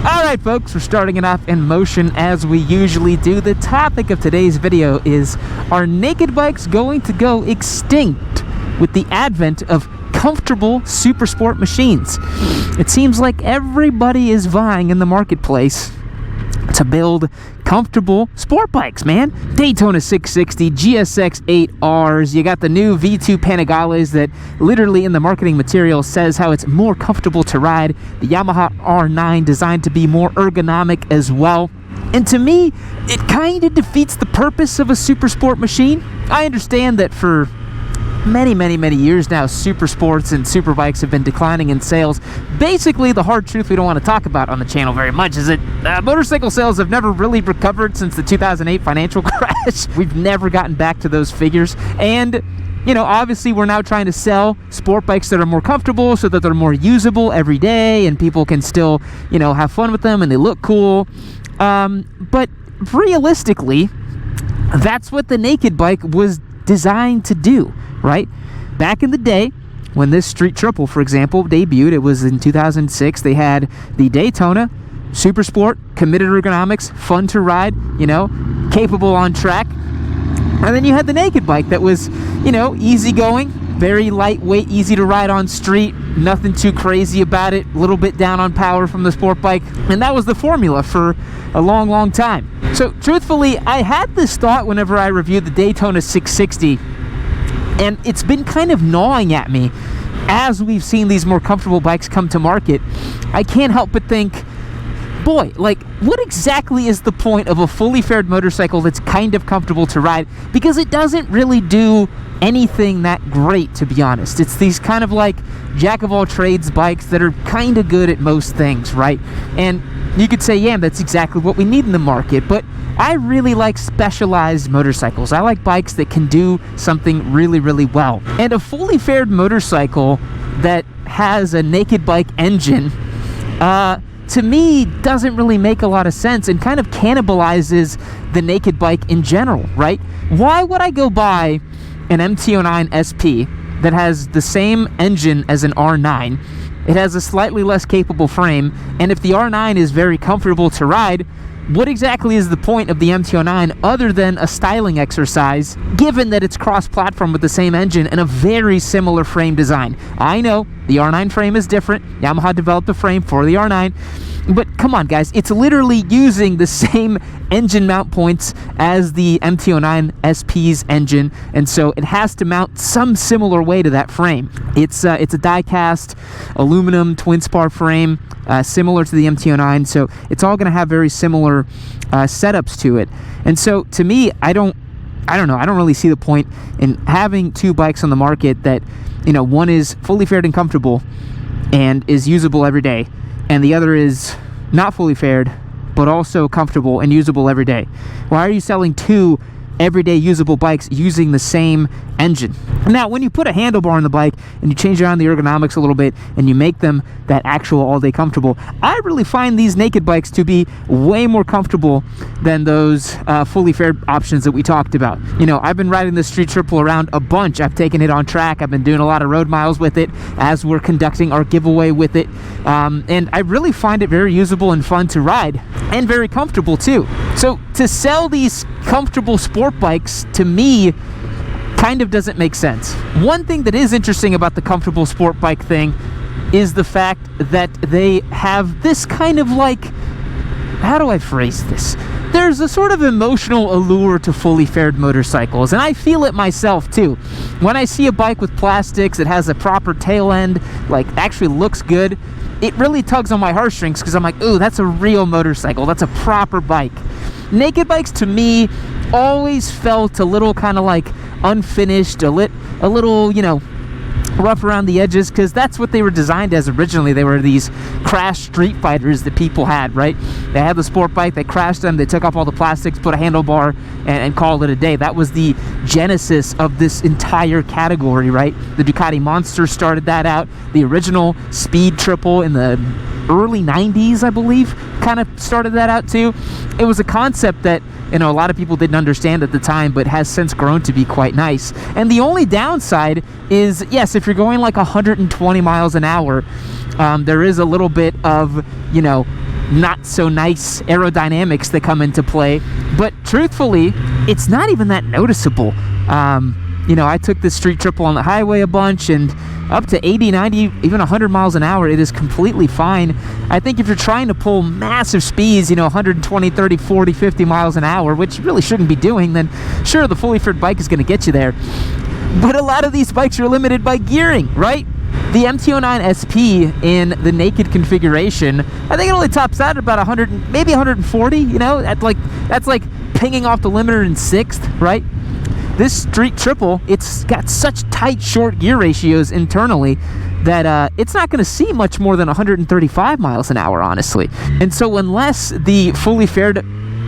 Alright folks, we're starting it off in motion as we usually do. The topic of today's video is, are naked bikes going to go extinct with the advent of comfortable Supersport machines? It seems like everybody is vying in the marketplace to build comfortable sport bikes, man. Daytona 660, GSX 8Rs, you got the new V2 Panigales that literally in the marketing material says how it's more comfortable to ride. The Yamaha R9 designed to be more ergonomic as well. And to me, it kind of defeats the purpose of a Supersport machine. I understand that for many years now, super sports and super bikes have been declining in sales. Basically, the hard truth we don't want to talk about on the channel very much is that motorcycle sales have never really recovered since the 2008 financial crash. We've never gotten back to those figures. And, you know, obviously we're now trying to sell sport bikes that are more comfortable so that they're more usable every day and people can still, you know, have fun with them and they look cool. But realistically, that's what the naked bike was designed to do, right? Back in the day, when this street triple, for example, debuted, it was in 2006, they had the Daytona, Supersport, committed ergonomics, fun to ride, you know, capable on track. And then you had the naked bike that was, you know, easygoing, very lightweight, easy to ride on street, nothing too crazy about it, a little bit down on power from the sport bike. And that was the formula for a long time. So truthfully, I had this thought whenever I reviewed the Daytona 660, and it's been kind of gnawing at me as we've seen these more comfortable bikes come to market. I can't help but think, boy, like, what exactly is the point of a fully fared motorcycle that's kind of comfortable to ride? Because it doesn't really do anything that great, to be honest. It's these kind of like jack of all trades bikes that are kind of good at most things, right? And you could say, yeah, that's exactly what we need in the market, but I really like specialized motorcycles. I like bikes that can do something really well. And a fully fared motorcycle that has a naked bike engine, to me, doesn't really make a lot of sense and kind of cannibalizes the naked bike in general, right? Why would I go buy an MT-09 SP that has the same engine as an R9? It has a slightly less capable frame, and if the R9 is very comfortable to ride, what exactly is the point of the MT-09 other than a styling exercise, given that it's cross-platform with the same engine and a very similar frame design? I know the R9 frame is different. Yamaha developed a frame for the R9, but come on, guys, it's literally using the same engine mount points as the MT-09 SP's engine, and so it has to mount some similar way to that frame. It's a die-cast aluminum twin spar frame, similar to the MT-09, so it's all going to have very similar setups to it. And so to me, I don't really see the point in having two bikes on the market that, you know, one is fully fared and comfortable and is usable every day, and the other is not fully fared but also comfortable and usable every day. Why are you selling two everyday usable bikes using the same engine? Now, when you put a handlebar on the bike and you change around the ergonomics a little bit and you make them that actual all-day comfortable, I really find these naked bikes to be way more comfortable than those fully fared options that we talked about. You know, I've been riding the Street Triple around a bunch. I've taken it on track. I've been doing a lot of road miles with it as we're conducting our giveaway with it. And I really find it very usable and fun to ride and very comfortable too. So to sell these comfortable sport bikes, to me, kind of doesn't make sense. One thing that is interesting about the comfortable sport bike thing is the fact that they have this kind of like, how do I phrase this? There's a sort of emotional allure to fully fared motorcycles, and I feel it myself too. When I see a bike with plastics that has a proper tail end, like actually looks good, it really tugs on my heartstrings because I'm like, ooh, that's a real motorcycle. That's a proper bike. Naked bikes to me always felt a little kind of like unfinished, a little, you know, rough around the edges, because that's what they were designed as originally. They were these crash street fighters that people had, right? They had the sport bike, they crashed them, they took off all the plastics, put a handlebar, and called it a day. That was the genesis of this entire category, right? The Ducati Monster started that out. The original Speed Triple in the early 90s, I believe, kind of started that out too. It was a concept that, you know, a lot of people didn't understand at the time, but has since grown to be quite nice. And the only downside is, yes, if you're going like 120 miles an hour, there is a little bit of, you know, not so nice aerodynamics that come into play. But truthfully, it's not even that noticeable. You know, I took this street triple on the highway a bunch, and up to 80, 90, even 100 miles an hour, it is completely fine. I think if you're trying to pull massive speeds, you know, 120, 30, 40, 50 miles an hour, which you really shouldn't be doing, then sure, the fully faired bike is going to get you there. But a lot of these bikes are limited by gearing, right? The MT-09 SP in the naked configuration, I think it only tops out at about 100, maybe 140, you know, that's like pinging off the limiter in sixth, right? This street triple, it's got such tight short gear ratios internally that it's not going to see much more than 135 miles an hour, honestly. And so unless the fully faired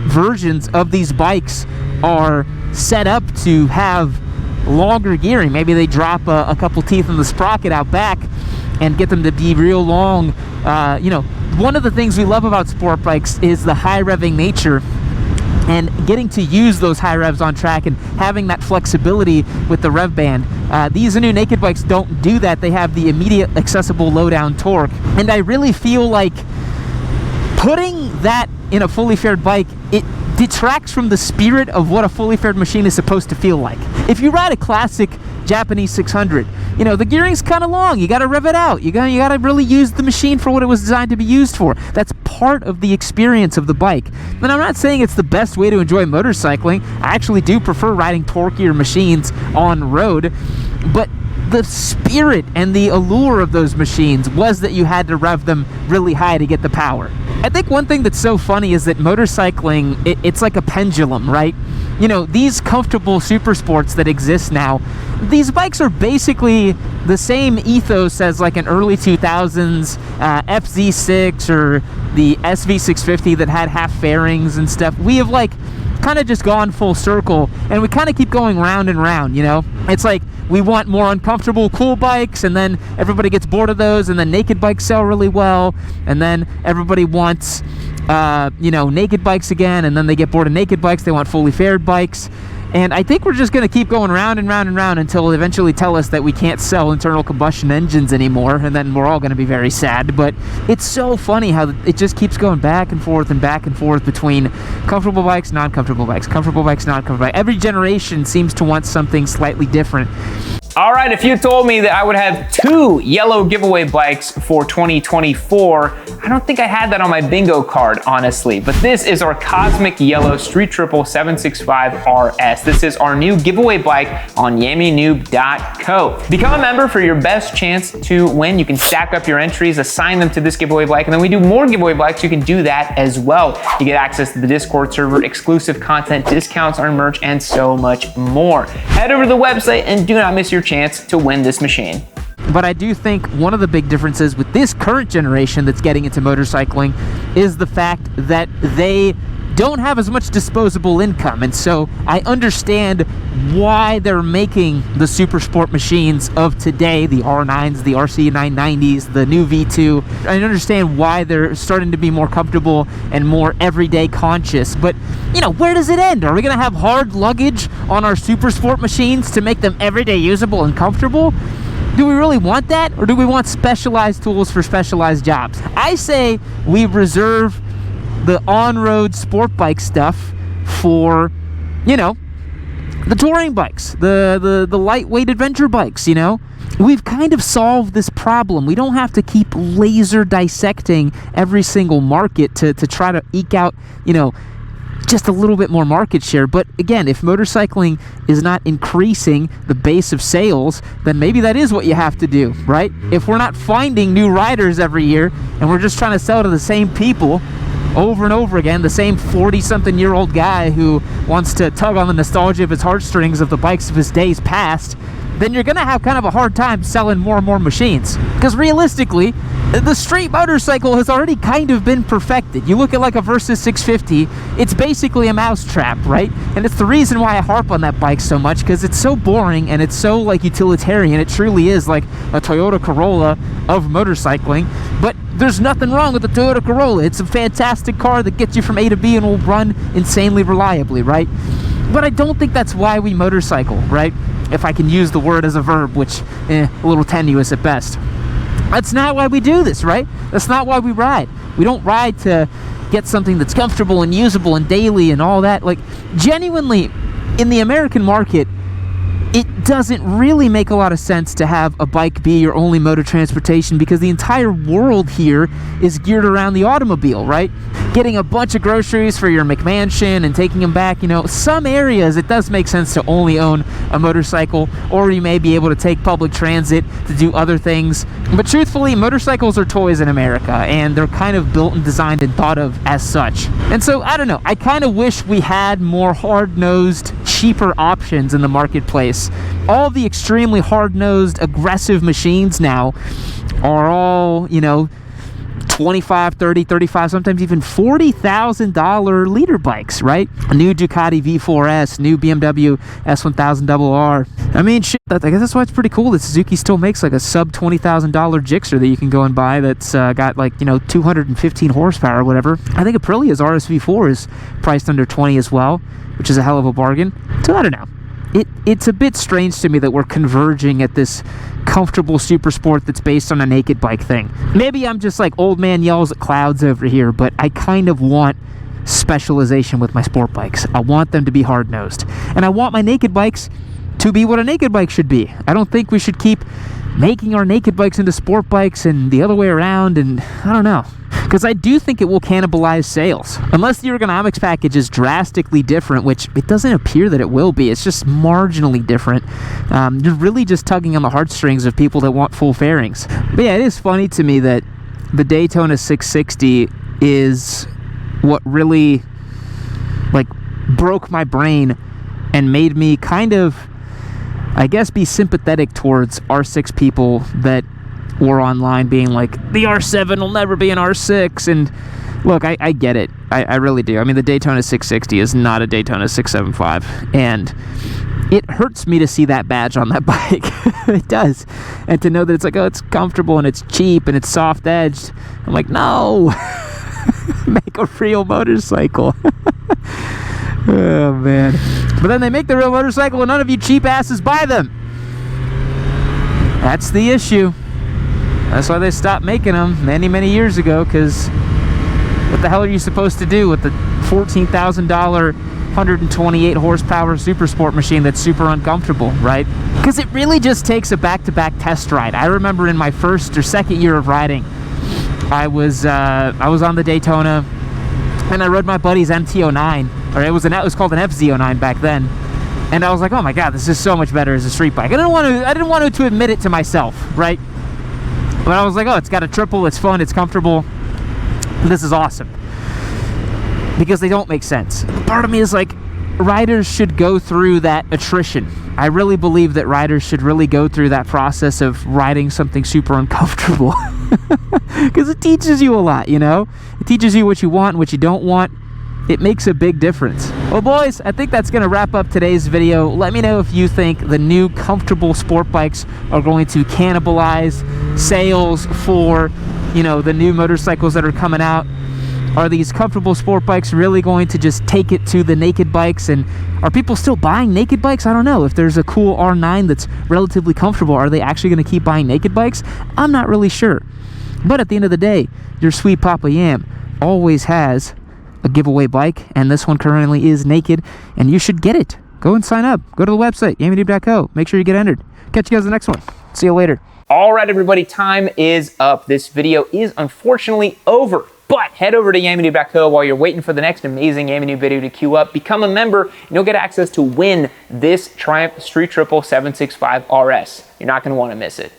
versions of these bikes are set up to have longer gearing, maybe they drop a couple teeth in the sprocket out back and get them to be real long. You know, one of the things we love about sport bikes is the high revving nature, and getting to use those high revs on track and having that flexibility with the rev band. These new naked bikes don't do that. They have the immediate accessible low down torque, and I really feel like putting that in a fully faired bike, it detracts from the spirit of what a fully faired machine is supposed to feel like. If you ride a classic Japanese 600, you know, the gearing's kind of long. You got to rev it out. You got to really use the machine for what it was designed to be used for. That's part of the experience of the bike. And I'm not saying it's the best way to enjoy motorcycling. I actually do prefer riding torquier machines on road, but the spirit and the allure of those machines was that you had to rev them really high to get the power. I think one thing that's so funny is that motorcycling, it's like a pendulum, right? You know, these comfortable Supersports that exist now, these bikes are basically the same ethos as like an early 2000s FZ6 or the SV650 that had half fairings and stuff. We have like kind of just gone full circle, and we kind of keep going round and round, you know? It's like we want more uncomfortable, cool bikes, and then everybody gets bored of those, and then naked bikes sell really well, and then everybody wants, you know, naked bikes again, and then they get bored of naked bikes, they want fully faired bikes. And I think we're just going to keep going round and round and round until they eventually tell us that we can't sell internal combustion engines anymore, and then we're all going to be very sad. But it's so funny how it just keeps going back and forth between comfortable bikes, non-comfortable bikes, comfortable bikes, non-comfortable bikes. Every generation seems to want something slightly different. All right, if you told me that I would have 2 yellow giveaway bikes for 2024, I don't think I had that on my bingo card, honestly. But this is our Cosmic Yellow Street Triple 765 RS. This is our new giveaway bike on yammynoob.co. Become a member for your best chance to win. You can stack up your entries, assign them to this giveaway bike, and then we do more giveaway bikes. You can do that as well. You get access to the Discord server, exclusive content, discounts on merch, and so much more. Head over to the website and do not miss your chance to win this machine. But I do think one of the big differences with this current generation that's getting into motorcycling is the fact that they don't have as much disposable income. And so I understand why they're making the Supersport machines of today, the R9s, the RC990s, the new V2. I understand why they're starting to be more comfortable and more everyday conscious. But, you know, where does it end? Are we going to have hard luggage on our Supersport machines to make them everyday usable and comfortable? Do we really want that? Or do we want specialized tools for specialized jobs? I say we reserve the on-road sport bike stuff for, you know, the touring bikes, the lightweight adventure bikes, you know? We've kind of solved this problem. We don't have to keep laser dissecting every single market to try to eke out, you know, just a little bit more market share. But again, if motorcycling is not increasing the base of sales, then maybe that is what you have to do, right? If we're not finding new riders every year and we're just trying to sell to the same people over and over again, the same 40-something-year-old guy who wants to tug on the nostalgia of his heartstrings of the bikes of his days past, then you're going to have kind of a hard time selling more and more machines. Because realistically, the street motorcycle has already kind of been perfected. You look at like a Versys 650, it's basically a mousetrap, right? And it's the reason why I harp on that bike so much, because it's so boring and it's so like utilitarian. It truly is like a Toyota Corolla of motorcycling. But there's nothing wrong with the Toyota Corolla. It's a fantastic car that gets you from A to B and will run insanely reliably, right? But I don't think that's why we motorcycle, right? If I can use the word as a verb, which, a little tenuous at best. That's not why we do this, right? That's not why we ride. We don't ride to get something that's comfortable and usable and daily and all that. Like, genuinely, in the American market, it doesn't really make a lot of sense to have a bike be your only mode of transportation, because the entire world here is geared around the automobile, right? Getting a bunch of groceries for your McMansion and taking them back, you know, some areas it does make sense to only own a motorcycle, or you may be able to take public transit to do other things. But truthfully, motorcycles are toys in America, and they're kind of built and designed and thought of as such. And so, I don't know, I kind of wish we had more hard-nosed, cheaper options in the marketplace. All the extremely hard-nosed, aggressive machines now are all, you know, $25, $30, $35, sometimes even $40,000 liter bikes, right? A new Ducati V4S, new BMW S1000RR. I mean, shit, I guess that's why it's pretty cool that Suzuki still makes like a sub $20,000 Gixxer that you can go and buy that's got like, you know, 215 horsepower or whatever. I think Aprilia's RSV4 is priced under 20 as well, which is a hell of a bargain. So I don't know. It's a bit strange to me that we're converging at this comfortable super sport that's based on a naked bike thing. Maybe I'm just like old man yells at clouds over here, but I kind of want specialization with my sport bikes. I want them to be hard-nosed. And I want my naked bikes to be what a naked bike should be. I don't think we should keep making our naked bikes into sport bikes and the other way around, and I don't know. Because I do think it will cannibalize sales. Unless the ergonomics package is drastically different, which it doesn't appear that it will be. It's just marginally different. You're really just tugging on the heartstrings of people that want full fairings. But yeah, it is funny to me that the Daytona 660 is what really, like, broke my brain and made me kind of, I guess, be sympathetic towards R6 people that were online being like, the R7 will never be an R6. And look, I get it. I really do. I mean, the Daytona 660 is not a Daytona 675. And it hurts me to see that badge on that bike. It does. And to know that it's like, oh, it's comfortable and it's cheap and it's soft-edged. I'm like, no. Make a real motorcycle. Oh, man. But then they make the real motorcycle and none of you cheap asses buy them. That's the issue. That's why they stopped making them many, many years ago, because what the hell are you supposed to do with the $14,000 128 horsepower Supersport machine that's super uncomfortable, right? Because it really just takes a back-to-back test ride. I remember in my first or second year of riding, I was on the Daytona, and I rode my buddy's MT-09, or it was called an FZ-09 back then. And I was like, oh my god, this is so much better as a street bike. I didn't want to admit it to myself, right? But I was like, oh, it's got a triple, it's fun, it's comfortable. This is awesome. Because they don't make sense. Part of me is like, riders should go through that attrition. I really believe that riders should really go through that process of riding something super uncomfortable. Because it teaches you a lot, you know? It teaches you what you want and what you don't want. It makes a big difference. Well, boys, I think that's going to wrap up today's video. Let me know if you think the new comfortable sport bikes are going to cannibalize sales for, you know, the new motorcycles that are coming out. Are these comfortable sport bikes really going to just take it to the naked bikes? And are people still buying naked bikes? I don't know. If there's a cool R9 that's relatively comfortable, are they actually going to keep buying naked bikes? I'm not really sure. But at the end of the day, your sweet Papa Yam always has a giveaway bike, and this one currently is naked, and you should get it. Go and sign up. Go to the website, yamydube.co. Make sure you get entered. Catch you guys in the next one. See you later. All right, everybody, time is up. This video is unfortunately over, but head over to yamydube.co while you're waiting for the next amazing Yamydube video to queue up. Become a member, and you'll get access to win this Triumph Street Triple 765 RS. You're not going to want to miss it.